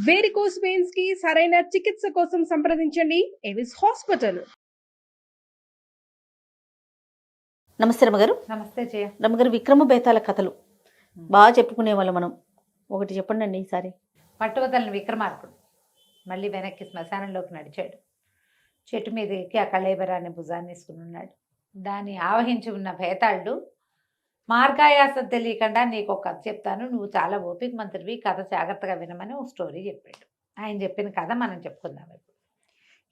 Varicose veins కి సరైన చికిత్స కోసం సంప్రదించండి ఎవిస్ హాస్పిటల్. నమస్తే రమ్మగారు. నమస్తే జయ. రమ్మగారు, విక్రమ బేతాల కథలు బాగా చెప్పుకునే వాళ్ళం మనం. ఒకటి చెప్పండి అండి ఈసారి. పట్టువదలని విక్రమార్కుడు మళ్ళీ వెనక్కి శ్మశానంలోకి నడిచాడు. చెట్టు మీద ఎక్కి ఆ కళేబరాన్ని భుజాన్ని వేసుకుని ఉన్నాడు. దాన్ని ఆవహించి ఉన్న భేతాళుడు, మార్గాయాసం తెలియకుండా నీకు ఒక కథ చెప్తాను, నువ్వు చాలా ఓపిక మంత్రివి, కథ జాగ్రత్తగా వినమని ఒక స్టోరీ చెప్పాడు. ఆయన చెప్పిన కథ మనం చెప్పుకుందాం ఇప్పుడు.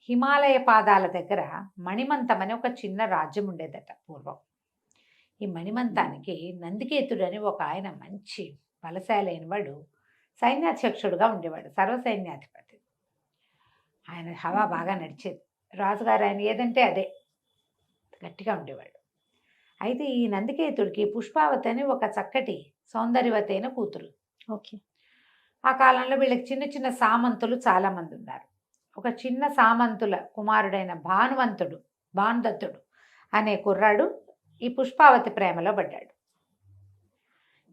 హిమాలయ పాదాల దగ్గర మణిమంతం అని ఒక చిన్న రాజ్యం ఉండేదట పూర్వం. ఈ మణిమంతానికి నందికేతుడని ఒక ఆయన మంచి బలశాలైన వాడు సైన్యాధ్యక్షుడుగా ఉండేవాడు, సర్వసైన్యాధిపతి. ఆయన హవా బాగా నడిచేది. రాజుగారు ఆయన ఏదంటే అదే, గట్టిగా ఉండేవాడు. అయితే ఈ నందికేతుడికి పుష్పావతి అని ఒక చక్కటి సౌందర్యవతి అయిన కూతురు. ఓకే. ఆ కాలంలో వీళ్ళకి చిన్న చిన్న సామంతులు చాలామంది ఉన్నారు. ఒక చిన్న సామంతుల కుమారుడైన భానుదత్తుడు అనే కుర్రాడు ఈ పుష్పావతి ప్రేమలో పడ్డాడు.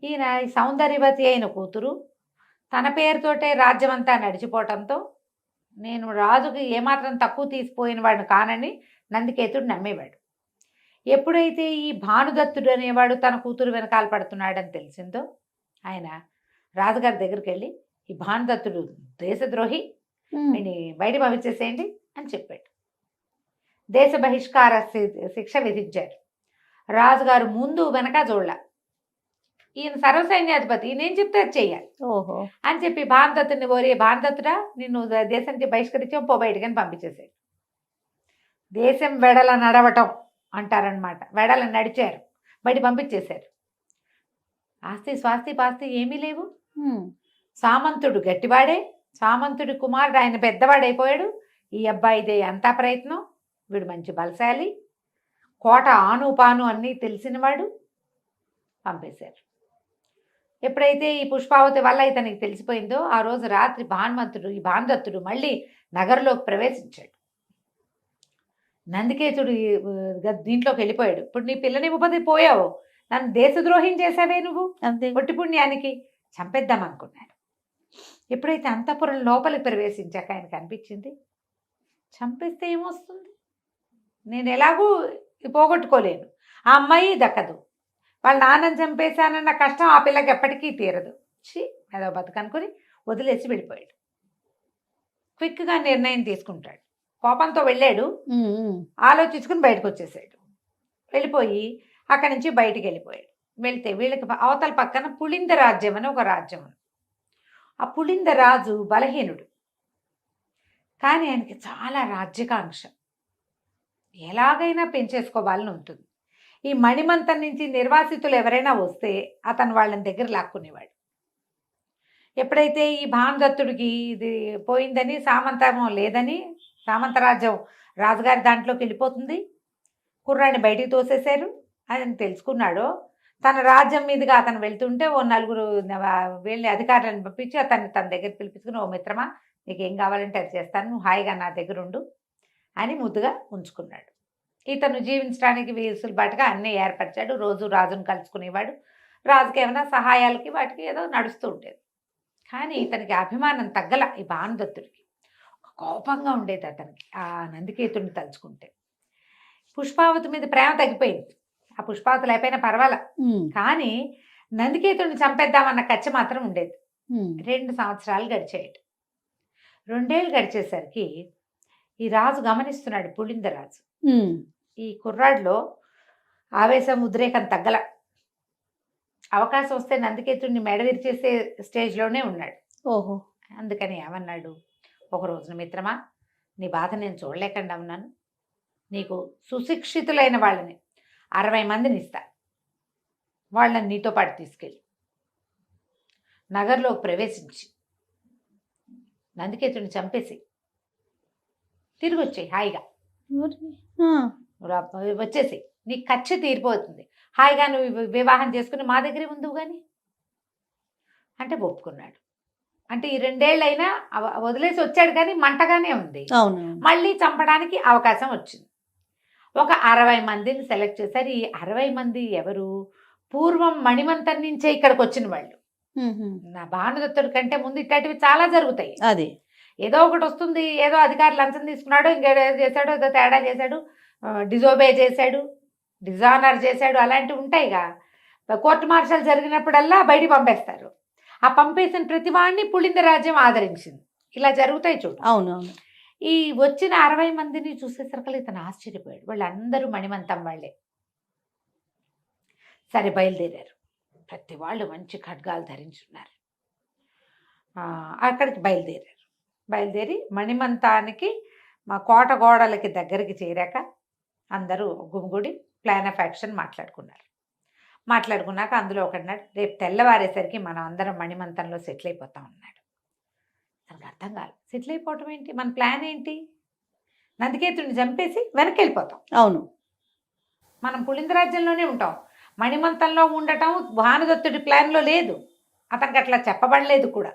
ఈయన ఈ సౌందర్యవతి అయిన కూతురు తన పేరుతోటే రాజ్యమంతా నడిచిపోవటంతో నేను రాజుకి ఏమాత్రం తక్కువ తీసిపోయిన వాడిని కానని నందికేతుడు నమ్మేవాడు. ఎప్పుడైతే ఈ భానుదత్తుడు అనేవాడు తన కూతురు వెనకాల పడుతున్నాడని తెలిసిందో ఆయన రాజుగారి దగ్గరికి వెళ్ళి, ఈ భానుదత్తుడు దేశద్రోహి, వీడిని బయట పంపించేసేయండి అని చెప్పాడు. దేశ బహిష్కార శిక్ష విధించారు. రాజుగారు ముందు వెనక చూడలా. ఈయన సర్వసైన్యాధిపతి, ఈయనేం చెప్తే అది చెయ్యాలి అని చెప్పి భానుదత్తుడిని ఓరే భానుదత్తుడా, నిన్ను దేశానికి బహిష్కరించాం, పో బయటకని పంపించేసాడు. దేశం వెడల నడవటం అంటారనమాట. వెడల నడిచారు, బయట పంపించేశారు. ఆస్తి స్వాస్తి పాస్తి ఏమీ లేవు. సామంతుడు గట్టివాడే, సామంతుడి కుమారుడు ఆయన పెద్దవాడైపోయాడు. ఈ అబ్బాయిదే అంతా ప్రయత్నం, వీడు మంచి బలశాలి, కోట ఆను పాను అన్నీ తెలిసినవాడు. పంపేశారు. ఎప్పుడైతే ఈ పుష్పావతి వల్ల ఇతనికి తెలిసిపోయిందో ఆ రోజు రాత్రి ఈ భానుదత్తుడు మళ్ళీ నగరంలోకి ప్రవేశించాడు. నందికేతుడు దీంట్లోకి వెళ్ళిపోయాడు. ఇప్పుడు నీ పిల్లని ఉపది పోయావు, నన్ను దేశద్రోహం చేసావే నువ్వు, ఒట్టి పుణ్యానికి చంపేద్దాం అనుకున్నాడు. ఎప్పుడైతే అంతఃపురం లోపలికి ప్రవేశించాక ఆయనకు అనిపించింది, చంపేస్తే ఏమొస్తుంది, నేను ఎలాగూ పోగొట్టుకోలేను, ఆ అమ్మాయి దక్కదు, వాళ్ళ నాన్నని చంపేశానన్న కష్టం ఆ పిల్లకి ఎప్పటికీ తీరదు, ఏదో బతుకనుకుని వదిలేసి వెళ్ళిపోయాడు. క్విక్గా నిర్ణయం తీసుకుంటాడు. కోపంతో వెళ్ళాడు, ఆలోచించుకుని బయటకు వచ్చేసాడు. వెళ్ళిపోయి అక్కడి నుంచి బయటికి వెళ్ళిపోయాడు. వెళ్తే వీళ్ళకి అవతల పక్కన పులింద రాజ్యం అని ఒక రాజ్యం. ఆ పులింద రాజు బలహీనుడు, కానీ ఆయనకి చాలా రాజ్యకాంక్ష, ఎలాగైనా పెంచేసుకోవాలని ఉంటుంది. ఈ మణిమంతం నుంచి నిర్వాసితులు ఎవరైనా వస్తే అతను వాళ్ళని దగ్గర లాక్కునేవాడు. ఎప్పుడైతే ఈ భానుదత్తుడికి ఇది పోయిందని, సామంతమో లేదని, సామంతరాజ్యం రాజుగారి దాంట్లోకి వెళ్ళిపోతుంది, కుర్రాన్ని బయటికి తోసేశారు అని తెలుసుకున్నాడో, తన రాజ్యం మీదుగా అతను వెళ్తుంటే ఓ నలుగురు వెళ్ళి అధికారులను పంపించి అతన్ని తన దగ్గర పిలిపించుకుని, ఓ మిత్రమా, నీకేం కావాలంటే అది చేస్తాను, నువ్వు హాయిగా నా దగ్గర ఉండు అని ముద్దుగా ఉంచుకున్నాడు. ఇతను జీవించడానికి వీసులుబాటుగా అన్నీ ఏర్పరిచాడు. రోజు రాజును కలుసుకునేవాడు. రాజుకి ఏమైనా సహాయాలకి వాటికి ఏదో నడుస్తూ ఉండేది. కానీ ఇతనికి అభిమానం తగ్గల. ఈ భానుదత్తుడికి కోపంగా ఉండేది అతనికి ఆ నందికేతుడిని తలుచుకుంటే. పుష్పావతి మీద ప్రేమ తగ్గిపోయింది. ఆ పుష్పావతి లేకపోయినా పర్వాలా, కానీ నందికేతుడిని చంపేద్దామన్న కచ్చ మాత్రం ఉండేది. 2 సంవత్సరాలు గడిచాయట. 2 ఏళ్ళు గడిచేసరికి ఈ రాజు గమనిస్తున్నాడు, పులింద రాజు, ఈ కుర్రాడిలో ఆవేశం ఉద్రేకం తగ్గల. అవకాశం వస్తే నందికేతుడిని మెడ విరిచేసే స్టేజ్లోనే ఉన్నాడు. అందుకని ఏమన్నాడు, ఒక రోజున మిత్రమా, నీ బాధ నేను చూడలేకుండా ఉన్నాను, నీకు సుశిక్షితులైన వాళ్ళని 60 మందిని ఇస్తా, వాళ్ళని నీతో పాటు తీసుకెళ్ళి నగర్లోకి ప్రవేశించి నందికేతుడిని చంపేసి తిరిగి వచ్చేయి, హాయిగా వచ్చేసి నీకు ఖర్చు తీరిపోతుంది, హాయిగా నువ్వు వివాహం చేసుకుని మా దగ్గరే ఉందువు కానీ అంటే ఒప్పుకున్నాడు. అంటే ఈ 2 ఏళ్ళైనా వదిలేసి వచ్చాడు, కానీ మంటగానే ఉంది. మళ్ళీ చంపడానికి అవకాశం వచ్చింది. ఒక 60 మందిని సెలెక్ట్ చేశారు. ఈ 60 మంది ఎవరు, పూర్వం మణిమంతం నుంచే ఇక్కడికి వచ్చిన వాళ్ళు. నా భానుదత్తుడి కంటే ముందు ఇట్లాంటివి చాలా జరుగుతాయి. అది ఏదో ఒకటి వస్తుంది, ఏదో అధికారి లంచం తీసుకున్నాడు, ఇంకేదో చేశాడు, ఏదో తేడా చేశాడు, డిజోబే చేశాడు, డిజానర్ చేశాడు, అలాంటివి ఉంటాయిగా. కోర్టు మార్షల్ జరిగినప్పుడల్లా బయటికి పంపేస్తారు. ఆ పంపేసిన ప్రతి వాడిని పులింద రాజ్యం ఆదరించింది. ఇలా జరుగుతాయి చూడు. అవునవును. ఈ వచ్చిన 60 మందిని చూసేసరికి ఇతను ఆశ్చర్యపోయాడు. వాళ్ళందరూ మణిమంతం వాళ్ళే. సరే బయలుదేరారు. ప్రతి వాళ్ళు మంచి ఖడ్గాలు ధరించున్నారు. అక్కడికి బయలుదేరి మణిమంతానికి మా కోట గోడలకి దగ్గరికి చేరాక అందరూ గుమిగుడి ప్లాన్ ఆఫ్ యాక్షన్ మాట్లాడుకున్నాక అందులో ఒకడున్నాడు, రేపు తెల్లవారేసరికి మనం అందరం మణిమంతంలో సెటిల్ అయిపోతాం అన్నాడు. తనకు అర్థం కాదు, సెటిల్ అయిపోవటం ఏంటి, మన ప్లాన్ ఏంటి? నందికేతుడిని చంపేసి వెనక్కి వెళ్ళిపోతాం. అవును, మనం పులింద రాజ్యంలోనే ఉంటాం. మణిమంతంలో ఉండటం భానుదత్తుడి ప్లాన్లో లేదు, అతనికి అట్లా చెప్పబడలేదు కూడా.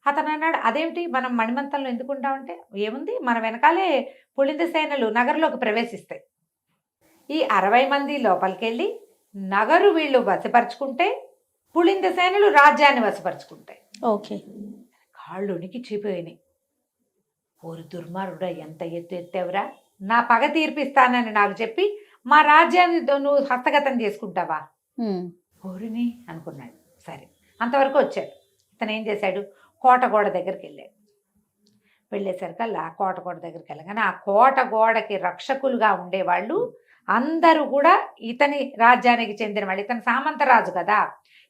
అతను అన్నాడు, అదేమిటి మనం మణిమంతంలో ఎందుకు ఉంటామంటే, ఏముంది మన వెనకాలే పులింద సేనలు నగరులోకి ప్రవేశిస్తాయి. ఈ 60 మంది లోపలికి వెళ్ళి నగరు వీళ్ళు వశపరుచుకుంటే పులింద సేనలు రాజ్యాన్ని వశపరుచుకుంటాయి. ఓకే. కాళ్ళు ఉనికి చీపోయినాయి. ఓరు దుర్మారుడా, ఎంత ఎత్తేవరా, నా పగ తీర్పిస్తానని నాకు చెప్పి మా రాజ్యాన్ని నువ్వు హస్తగతం చేసుకుంటావా? ఓరిని అనుకున్నాడు. సరే, అంతవరకు వచ్చాడు. ఇతను ఏం చేశాడు, కోట గోడ దగ్గరికి వెళ్ళేసరికల్లా కోట గోడ దగ్గరికి వెళ్ళగానే ఆ కోట గోడకి రక్షకులుగా ఉండేవాళ్ళు అందరూ కూడా ఇతని రాజ్యానికి చెందిన వాళ్ళు. ఇతని సామంతరాజు కదా,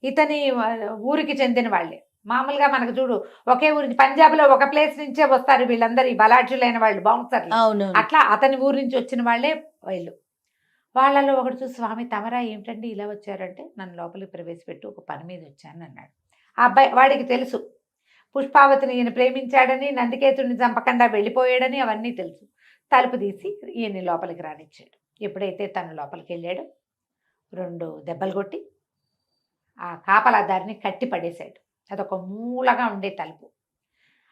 ఇతని ఊరికి చెందిన వాళ్ళే. మామూలుగా మనకు చూడు, ఒకే ఊరి పంజాబ్లో ఒక ప్లేస్ నుంచే వస్తారు వీళ్ళందరూ, ఈ బలాఢ్యులైన వాళ్ళు, బౌన్సర్లు. అట్లా అతని ఊరి నుంచి వచ్చిన వాళ్ళే వీళ్ళు. వాళ్ళలో ఒకటి చూసి, స్వామి తమరా ఏమిటండి ఇలా వచ్చారంటే, నన్ను లోపలికి ప్రవేశపెట్టి ఒక పని మీద వచ్చాను అన్నాడు. ఆ అబ్బాయి వాడికి తెలుసు, పుష్పావతిని ఈయన ప్రేమించాడని, నందికేతుడిని చంపకుండా వెళ్ళిపోయాడని అవన్నీ తెలుసు. తలుపు తీసి ఈయన లోపలికి రానిచ్చాడు. ఎప్పుడైతే తను లోపలికి వెళ్ళాడో 2 దెబ్బలు కొట్టి ఆ కాపలాదారిని కట్టి పడేశాడు. అదొక మూలగా ఉండే తలుపు,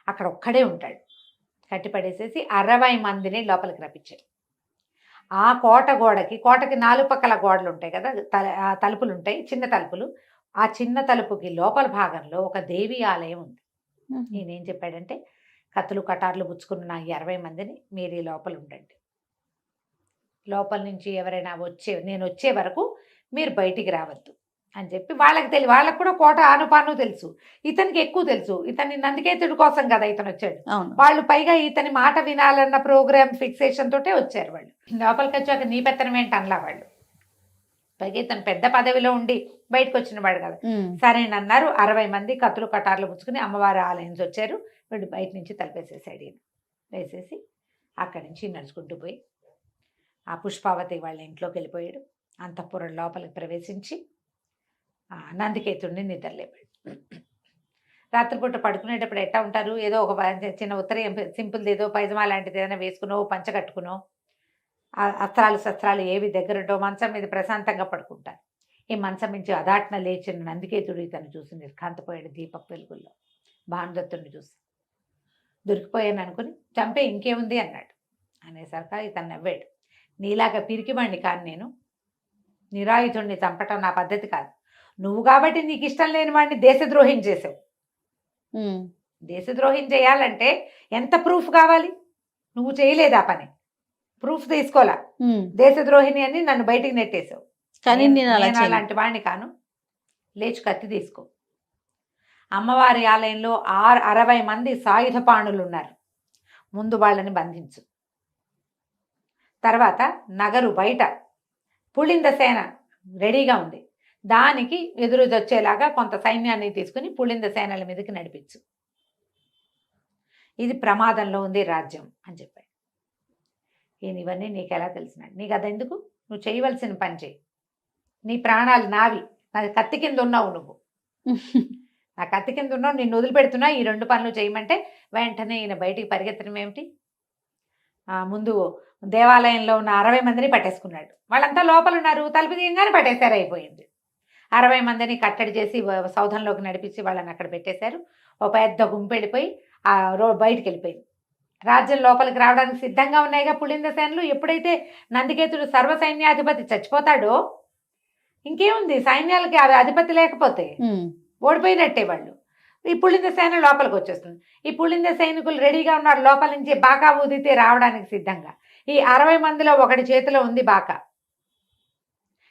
అక్కడ ఒక్కడే ఉంటాడు. కట్టి పడేసేసి 60 మందిని లోపలికి రప్పించాడు. ఆ కోటకి 4 పక్కల గోడలు ఉంటాయి కదా, ఆ తలుపులు ఉంటాయి, చిన్న తలుపులు. ఆ చిన్న తలుపుకి లోపల భాగంలో ఒక దేవి ఆలయం ఉంది. నేనేం చెప్పాడంటే, కత్తులు కటార్లు పుచ్చుకున్న ఈ 60 మందిని మీరు ఈ లోపల ఉండండి. లోపల నుంచి ఎవరైనా నేను వచ్చే వరకు మీరు బయటికి రావద్దు అని చెప్పి వాళ్ళకి కూడా కోట ఆనుపాను తెలుసు, ఇతనికి ఎక్కువ తెలుసు. ఇతన్ని నందికేతుడి కోసం కదా ఇతను వచ్చాడు. వాళ్ళు పైగా ఇతని మాట వినాలన్న ప్రోగ్రామ్ ఫిక్సేషన్ తోటే వచ్చారు. వాళ్ళు లోపలికి వచ్చాక నీ పెత్తనం ఏంటి అనలా వాళ్ళు. పైగా ఇతను పెద్ద పదవిలో ఉండి బయటకు వచ్చిన వాడు కదా. సరేనన్నారు. 60 మంది కత్తులు కటార్లు పుచ్చుకుని అమ్మవారి ఆలయం వచ్చారు. వీడు బయట నుంచి తలపేసేసాడు. ఈయన వేసేసి అక్కడి నుంచి నడుచుకుంటూ పోయి ఆ పుష్పావతి వాళ్ళ ఇంట్లోకి వెళ్ళిపోయాడు. అంతఃపురం లోపలికి ప్రవేశించి నందికేతుడిని నిద్రలేపాడు. రాత్రిపూట పడుకునేటప్పుడు ఎట్టా ఉంటారు, ఏదో ఒక చిన్న ఉత్తరీయం సింపుల్ది ఏదో పైజమా లాంటిది ఏదైనా వేసుకునో, పంచ కట్టుకునో, అస్త్రాలు శస్త్రాలు ఏవి దగ్గరటో మంచం మీద ప్రశాంతంగా పడుకుంటారు. ఈ మంచం నుంచి అదాట్న లేచిన నందికేతుడు ఇతను చూసి నిర్ఘాంతపోయాడు. దీపపు వెలుగుల్లో భానుదత్తుడిని చూసి దొరికిపోయాను అనుకుని, చంపే ఇంకేముంది అన్నాడు. అనేసరికి ఇతను నవ్వాడు. నీలాగా పిరికివాణ్ణి కాదు నేను, నిరాయుధుడిని చంపటం నా పద్ధతి కాదు. నువ్వు కాబట్టి నీకు ఇష్టం లేని వాడిని దేశద్రోహం చేసావు. దేశద్రోహం చేయాలంటే ఎంత ప్రూఫ్ కావాలి? నువ్వు చేయలేదు ఆ పని, ప్రూఫ్ తీసుకోవాలా. దేశద్రోహిని అని నన్ను బయటికి నెట్టేసావు. కానీ నేను అలాంటి వాడిని కాను. లేచి కత్తి తీసుకో. అమ్మవారి ఆలయంలో 60 మంది సాయుధ పాణులు ఉన్నారు. ముందు వాళ్ళని బంధించు. తర్వాత నగరు బయట పులింద సేన రెడీగా ఉంది, దానికి ఎదురుదొచ్చేలాగా కొంత సైన్యాన్ని తీసుకుని పులింద సేనల మీదకి నడిపించు. ఇది ప్రమాదంలో ఉంది రాజ్యం అని చెప్పాడు. ఈయన ఇవన్నీ నీకు ఎలా తెలిసినాడు? నీకు అదెందుకు? నువ్వు చేయవలసిన పని చేయి. నీ ప్రాణాలు నావి, నా కత్తి కింద ఉన్నావు నువ్వు. నా కత్తి కింద ఉన్నావు, నిన్ను వదిలిపెడుతున్నా. ఈ 2 పనులు చేయమంటే వెంటనే ఈయన బయటికి పరిగెత్తడం ఏమిటి? ముందు దేవాలయంలో ఉన్న 60 మందిని పట్టేసుకున్నాడు. వాళ్ళంతా లోపల ఉన్నారు, తలుపు తీయంగానే పట్టేశారు. అయిపోయింది. 60 మందిని కట్టడి చేసి సౌధంలోకి నడిపించి వాళ్ళని అక్కడ పెట్టేశారు. ఓ పెద్ద గుంపు వెళ్ళిపోయి బయటికి వెళ్ళిపోయింది. రాజ్యం లోపలికి రావడానికి సిద్ధంగా ఉన్నాయిగా పులింద సేనలు. ఎప్పుడైతే నందికేతుడు సర్వసైన్యాధిపతి చచ్చిపోతాడో ఇంకేముంది, సైన్యాలకి అధిపతి లేకపోతే ఓడిపోయినట్టే వాళ్ళు. ఈ పులింద సేన లోపలికి వచ్చేస్తుంది. ఈ పులింద సైనికులు రెడీగా ఉన్నారు లోపల నుంచి బాకా ఊదితే రావడానికి సిద్ధంగా. ఈ 60 మందిలో ఒకటి చేతిలో ఉంది బాకా.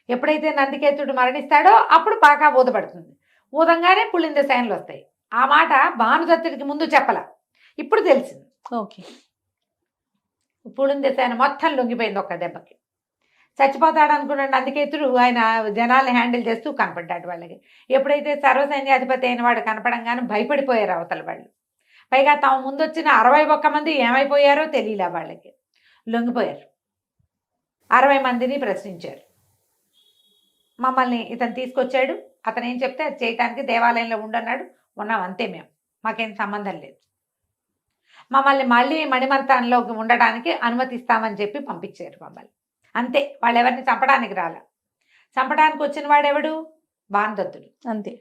ఎప్పుడైతే నందికేతుడు మరణిస్తాడో అప్పుడు బాకా ఊదబడుతుంది. ఊదంగానే పులింద సేనలు వస్తాయి. ఆ మాట భానుదత్తుడికి ముందు చెప్పల, ఇప్పుడు తెలిసింది. ఓకే. పులింద సేన మొత్తం లొంగిపోయింది ఒక్క దెబ్బకి. చచ్చిపోతాడు అనుకున్నాడు నందికేతుడు. ఆయన జనాల్ని హ్యాండిల్ చేస్తూ కనపడ్డాడు వాళ్ళకి. ఎప్పుడైతే సర్వసైన్యాధిపతి అయిన వాడు కనపడంగానే భయపడిపోయారు అవతల వాళ్ళు. పైగా తాము ముందొచ్చిన 61 మంది ఏమైపోయారో తెలియలే వాళ్ళకి. లొంగిపోయారు. 60 మందిని ప్రశ్నించారు. మమ్మల్ని ఇతను తీసుకొచ్చాడు, అతను ఏం చెప్తే అది చేయటానికి దేవాలయంలో ఉండన్నాడు, ఉన్నాం అంతే, మేము మాకేం సంబంధం లేదు, మమ్మల్ని మళ్ళీ మణిమంతంలోకి ఉండడానికి అనుమతిస్తామని చెప్పి పంపించారు మమ్మల్ని. అంతే, వాళ్ళు ఎవరిని చంపడానికి రాలే. చంపడానికి వచ్చిన వాడెవడు? భానుదత్తుడు. అంతే.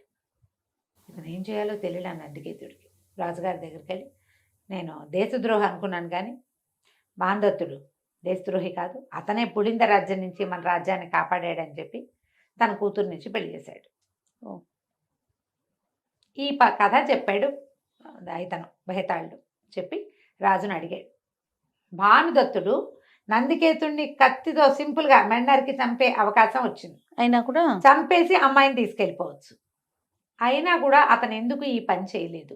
ఇతను ఏం చేయాలో తెలియలే నందికేతుడికి. రాజుగారి దగ్గరికి వెళ్ళి, నేను దేశద్రోహి అనుకున్నాను కానీ భానుదత్తుడు దేశద్రోహి కాదు, అతనే పులింద రాజ్యం నుంచి మన రాజ్యాన్ని కాపాడాడని చెప్పి తన కూతురు నుంచి పెళ్లి చేశాడు. ఈ కథ చెప్పాడు ఇతను బహేతాళుడు. చెప్పి రాజును అడిగాడు. భానుదత్తుడు నందికేతుడిని కత్తితో సింపుల్గా మెండర్కి చంపే అవకాశం వచ్చింది. అయినా కూడా చంపేసి అమ్మాయిని తీసుకెళ్ళిపోవచ్చు. అయినా కూడా అతను ఎందుకు ఈ పని చేయలేదు?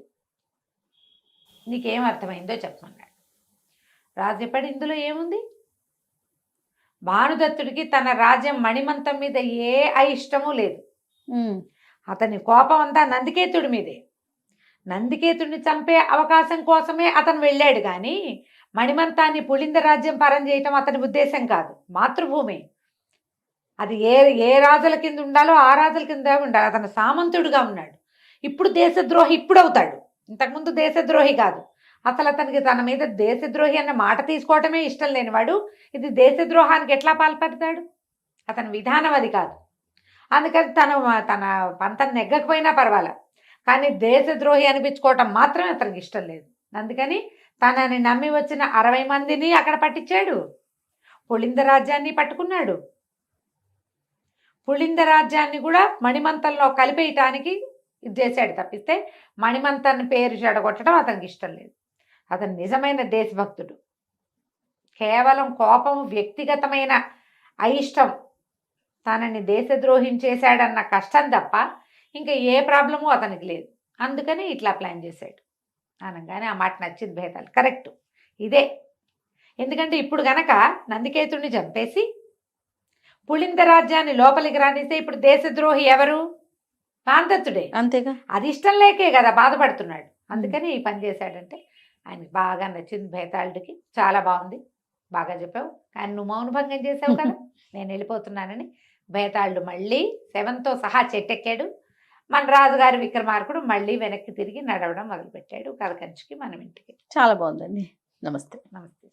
నీకేం అర్థమైందో చెప్పమన్నాడు. రాజు చెప్పాడు, ఇందులో ఏముంది? భానుదత్తుడికి తన రాజ్యం మణిమంతం మీద ఏ అయిష్టము లేదు. అతని కోపం అంతా నందికేతుడి మీదే. నందికేతుడిని చంపే అవకాశం కోసమే అతను వెళ్ళాడు కానీ మణిమంతాన్ని పులింద రాజ్యం పరం చేయటం అతని ఉద్దేశం కాదు. మాతృభూమి అది ఏ రాజుల కింద ఉండాలో ఆ రాజుల కింద ఉండాలి. అతను సామంతుడుగా ఉన్నాడు. ఇప్పుడు దేశద్రోహి ఇప్పుడు అవుతాడు, ఇంతకుముందు దేశద్రోహి కాదు. అసలు అతనికి తన మీద దేశద్రోహి అన్న మాట తీసుకోవటమే ఇష్టం లేనివాడు ఇది దేశద్రోహానికి ఎట్లా పాల్పడతాడు? అతని విధానం అది కాదు. అందుకని తన పంతం నెగ్గకపోయినా పర్వాలే, కానీ దేశద్రోహి అనిపించుకోవటం మాత్రమే అతనికి ఇష్టం లేదు. అందుకని తనని నమ్మి వచ్చిన 60 మందిని అక్కడ పట్టించాడు. పులింద రాజ్యాన్ని పట్టుకున్నాడు. పులింద రాజ్యాన్ని కూడా మణిమంతంలో కలిపేయటానికి ఇది చేశాడు తప్పిస్తే మణిమంతాన్ని పేరు చెడగొట్టడం అతనికి ఇష్టం లేదు. అతను నిజమైన దేశభక్తుడు. కేవలం కోపం, వ్యక్తిగతమైన అయిష్టం తనని దేశద్రోహం చేశాడన్న కష్టం తప్ప ఇంకా ఏ ప్రాబ్లము అతనికి లేదు. అందుకని ఇట్లా ప్లాన్ చేశాడు అనగానే ఆ మాట నచ్చింది భేదాలు. కరెక్ట్, ఇదే. ఎందుకంటే ఇప్పుడు గనక నందికేతుడిని చంపేసి పులింద రాజ్యాన్ని లోపలికి రానిస్తే ఇప్పుడు దేశద్రోహి ఎవరు? భానుదత్తుడే. అంతేగా. అది ఇష్టం లేకే కదా బాధపడుతున్నాడు. అందుకని ఈ పని చేశాడంటే ఆయనకి బాగా నచ్చింది భేతాళుడికి. చాలా బాగుంది, బాగా చెప్పావు, కానీ నువ్వు మౌనభంగం చేసావు కదా, నేను వెళ్ళిపోతున్నానని భేతాళుడు మళ్ళీ శవంతో సహా చెట్టెక్కాడు. మన రాజుగారి విక్రమార్కుడు మళ్ళీ వెనక్కి తిరిగి నడవడం మొదలుపెట్టాడు కథ కంచికి మనం ఇంటికి. చాలా బాగుందండి. నమస్తే. నమస్తే.